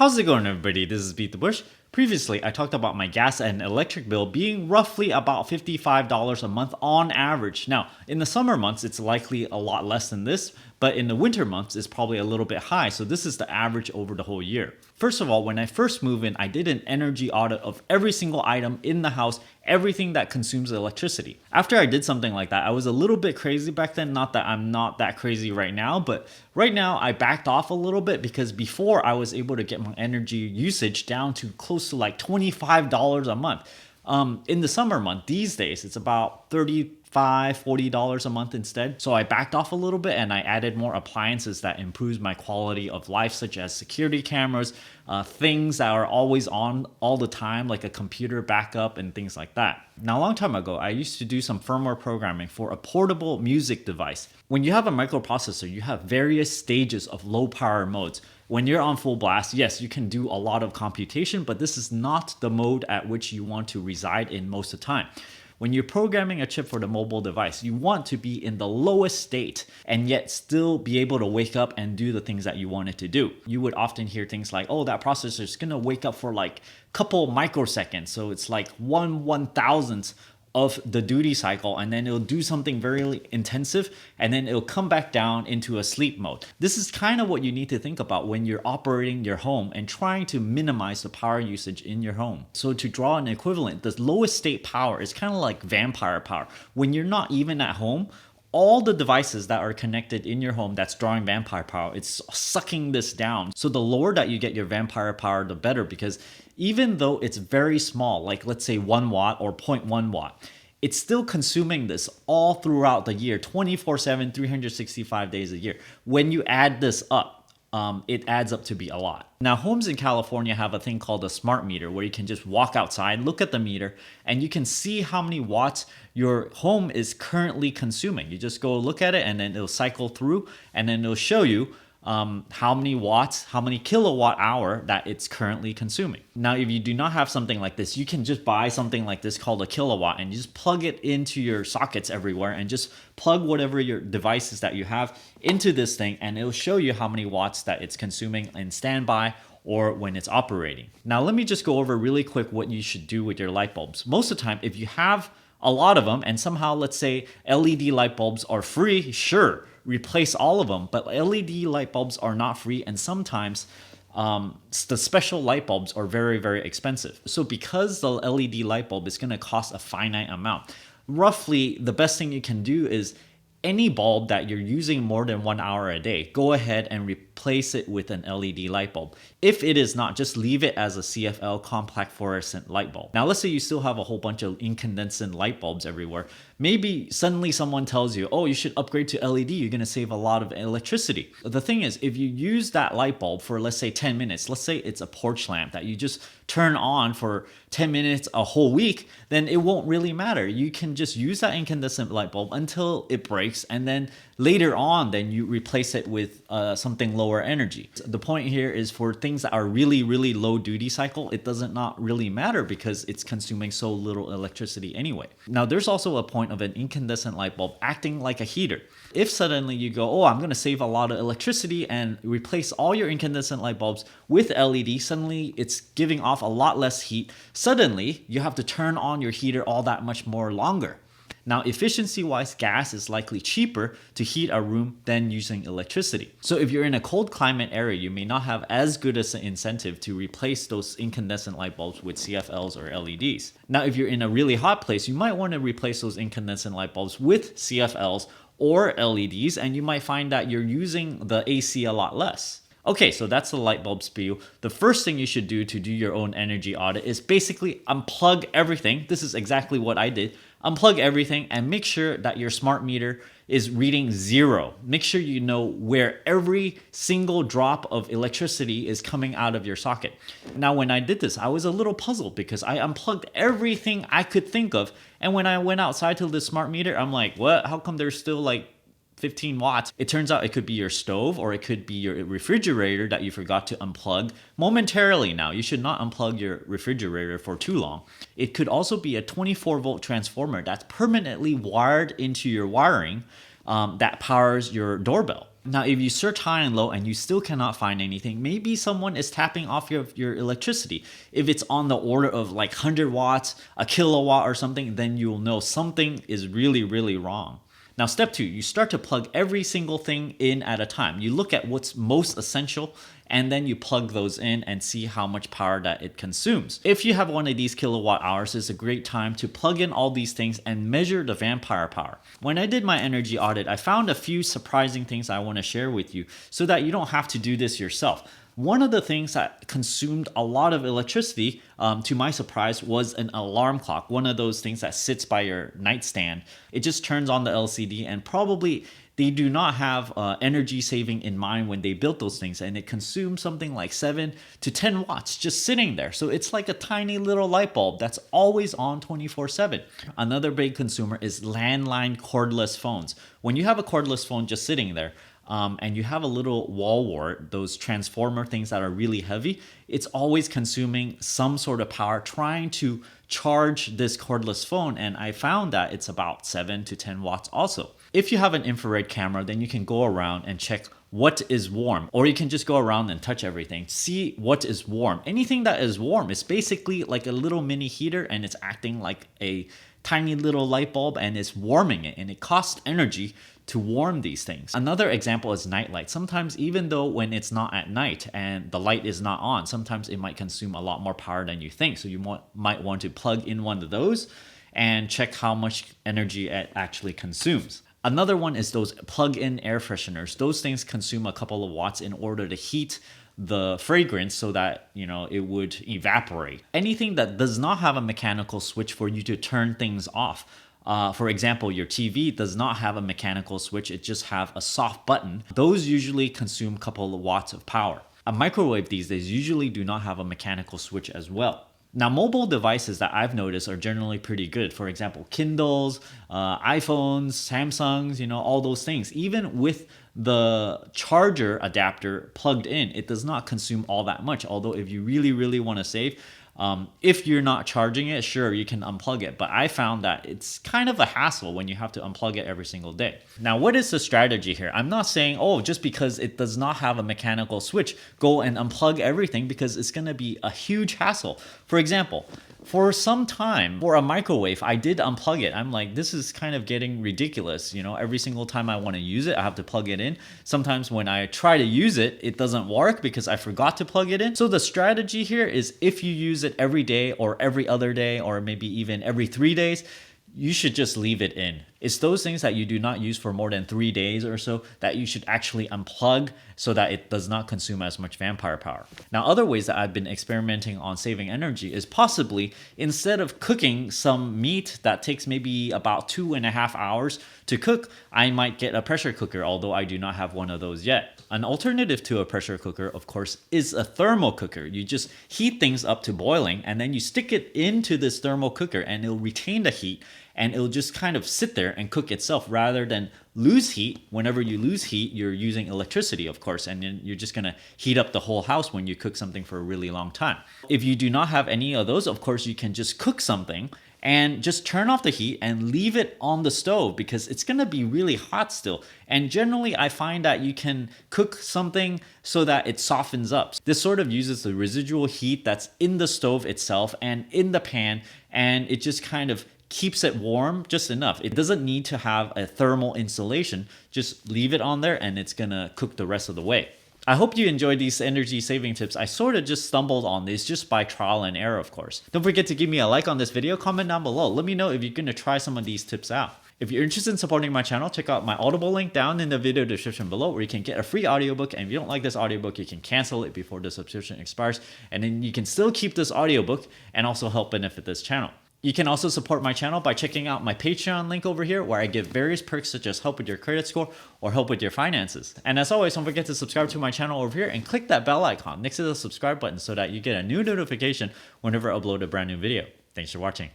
How's it going, everybody? This is BeatTheBush. Previously, I talked about my gas and electric bill being roughly about $55 a month on average. Now, in the summer months, it's likely a lot less than this, but in the winter months, it's probably a little bit high. So this is the average over the whole year. First of all, when I first moved in, I did an energy audit of every single item in the house, everything that consumes electricity. After I did something like that, I was a little bit crazy back then. Not that I'm not that crazy right now, but right now I backed off a little bit because before I was able to get my energy usage down to close to like $25 a month. In the summer month, these days, it's about $40 a month instead. So I backed off a little bit and I added more appliances that improves my quality of life, such as security cameras, things that are always on all the time, like a computer backup and things like that. Now, a long time ago, I used to do some firmware programming for a portable music device. When you have a microprocessor, you have various stages of low power modes. When you're on full blast, yes, you can do a lot of computation, but this is not the mode at which you want to reside in most of the time. When you're programming a chip for the mobile device, you want to be in the lowest state and yet still be able to wake up and do the things that you want it to do. You would often hear things like, oh, that processor is going to wake up for like a couple microseconds. So it's like 1/1000th of the duty cycle, and then it'll do something very intensive, and then it'll come back down into a sleep mode. This is kind of what you need to think about when you're operating your home and trying to minimize the power usage in your home. So to draw an equivalent, the lowest state power is kind of like vampire power. When you're not even at home, all the devices that are connected in your home that's drawing vampire power, it's sucking this down. So the lower that you get your vampire power, the better, because even though it's very small, like let's say 1 watt or 0.1 watt, it's still consuming this all throughout the year, 24/7, 365 days a year. When you add this up, it adds up to be a lot. Now, homes in California have a thing called a smart meter where you can just walk outside, look at the meter, and you can see how many watts your home is currently consuming. You just go look at it and then it'll cycle through and then it'll show you how many watts, how many kilowatt hour that it's currently consuming. Now, if you do not have something like this, you can just buy something like this called a kilowatt and you just plug it into your sockets everywhere and just plug whatever your devices that you have into this thing and it'll show you how many watts that it's consuming in standby or when it's operating. Now, let me just go over really quick what you should do with your light bulbs. Most of the time, if you have a lot of them and somehow, let's say LED light bulbs are free, sure, replace all of them, but LED light bulbs are not free, and sometimes the special light bulbs are very, very expensive. So because the LED light bulb is going to cost a finite amount, roughly the best thing you can do is any bulb that you're using more than 1 hour a day, go ahead and replace it with an LED light bulb. If it is not, just leave it as a CFL compact fluorescent light bulb. Now, let's say you still have a whole bunch of incandescent light bulbs everywhere. Maybe suddenly someone tells you, oh, you should upgrade to LED, you're gonna save a lot of electricity. The thing is, if you use that light bulb for, let's say 10 minutes, let's say it's a porch lamp that you just turn on for 10 minutes a whole week, then it won't really matter. You can just use that incandescent light bulb until it breaks, and then later on, then you replace it with something lower energy. The point here is for things that are really, really low duty cycle, it doesn't not really matter because it's consuming so little electricity anyway. Now, there's also a point of an incandescent light bulb acting like a heater. If suddenly you go, oh, I'm going to save a lot of electricity and replace all your incandescent light bulbs with LED, suddenly it's giving off a lot less heat. Suddenly, you have to turn on your heater all that much more longer. Now, efficiency-wise, gas is likely cheaper to heat a room than using electricity. So if you're in a cold climate area, you may not have as good as an incentive to replace those incandescent light bulbs with CFLs or LEDs. Now, if you're in a really hot place, you might want to replace those incandescent light bulbs with CFLs or LEDs, and you might find that you're using the AC a lot less. Okay, so that's the light bulb spiel. The first thing you should do to do your own energy audit is basically unplug everything. This is exactly what I did. Unplug everything and make sure that your smart meter is reading 0. Make sure you know where every single drop of electricity is coming out of your socket. Now, when I did this, I was a little puzzled because I unplugged everything I could think of. And when I went outside to the smart meter, I'm like, what? How come there's still like 15 watts. It turns out it could be your stove or it could be your refrigerator that you forgot to unplug momentarily. Now, you should not unplug your refrigerator for too long. It could also be a 24-volt transformer that's permanently wired into your wiring that powers your doorbell. Now, if you search high and low and you still cannot find anything, maybe someone is tapping off your electricity. If it's on the order of like 100 watts, a kilowatt or something, then you'll know something is really, really wrong. Now, step 2, you start to plug every single thing in at a time. You look at what's most essential and then you plug those in and see how much power that it consumes. If you have one of these kilowatt hours, it's a great time to plug in all these things and measure the vampire power. When I did my energy audit, I found a few surprising things I want to share with you so that you don't have to do this yourself. One of the things that consumed a lot of electricity, to my surprise, was an alarm clock. One of those things that sits by your nightstand. It just turns on the LCD, and probably they do not have energy saving in mind when they built those things, and it consumes something like 7 to 10 watts just sitting there. So it's like a tiny little light bulb that's always on 24/7. Another big consumer is landline cordless phones. When you have a cordless phone just sitting there, and you have a little wall wart, those transformer things that are really heavy, it's always consuming some sort of power trying to charge this cordless phone. And I found that it's about 7 to 10 watts also. If you have an infrared camera, then you can go around and check what is warm, or you can just go around and touch everything, see what is warm. Anything that is warm is basically like a little mini heater, and it's acting like a tiny little light bulb and it's warming it, and it costs energy to warm these things. Another example is nightlight. Sometimes even though when it's not at night and the light is not on, sometimes it might consume a lot more power than you think. So you might want to plug in one of those and check how much energy it actually consumes. Another one is those plug-in air fresheners. Those things consume a couple of watts in order to heat the fragrance so that, it would evaporate. Anything that does not have a mechanical switch for you to turn things off. For example, your TV does not have a mechanical switch, it just have a soft button. Those usually consume a couple of watts of power. A microwave these days usually do not have a mechanical switch as well. Now, mobile devices that I've noticed are generally pretty good. For example, Kindles, iPhones, Samsungs, all those things. Even with the charger adapter plugged in, it does not consume all that much. Although if you really, really want to save, if you're not charging it, sure, you can unplug it. But I found that it's kind of a hassle when you have to unplug it every single day. Now, what is the strategy here? I'm not saying, just because it does not have a mechanical switch, go and unplug everything, because it's going to be a huge hassle. For example, for some time, for a microwave, I did unplug it. I'm like, this is kind of getting ridiculous. Every single time I want to use it, I have to plug it in. Sometimes when I try to use it, it doesn't work because I forgot to plug it in. So the strategy here is, if you use it every day or every other day, or maybe even every 3 days, you should just leave it in. It's those things that you do not use for more than 3 days or so that you should actually unplug so that it does not consume as much vampire power. Now, other ways that I've been experimenting on saving energy is possibly, instead of cooking some meat that takes maybe about 2.5 hours to cook, I might get a pressure cooker, although I do not have one of those yet. An alternative to a pressure cooker, of course, is a thermal cooker. You just heat things up to boiling and then you stick it into this thermal cooker and it'll retain the heat, and it'll just kind of sit there and cook itself rather than lose heat. Whenever you lose heat, you're using electricity, of course, and then you're just going to heat up the whole house when you cook something for a really long time. If you do not have any of those, of course, you can just cook something and just turn off the heat and leave it on the stove, because it's going to be really hot still. And generally, I find that you can cook something so that it softens up. This sort of uses the residual heat that's in the stove itself and in the pan, and it just kind of keeps it warm just enough. It doesn't need to have a thermal insulation. Just leave it on there and it's gonna cook the rest of the way. I hope you enjoyed these energy saving tips. I sort of just stumbled on these just by trial and error, of course. Don't forget to give me a like on this video, comment down below. Let me know if you're gonna try some of these tips out. If you're interested in supporting my channel, check out my Audible link down in the video description below, where you can get a free audiobook. And if you don't like this audiobook, you can cancel it before the subscription expires. And then you can still keep this audiobook and also help benefit this channel. You can also support my channel by checking out my Patreon link over here, where I give various perks such as help with your credit score or help with your finances. And as always, don't forget to subscribe to my channel over here and click that bell icon next to the subscribe button so that you get a new notification whenever I upload a brand new video. Thanks for watching.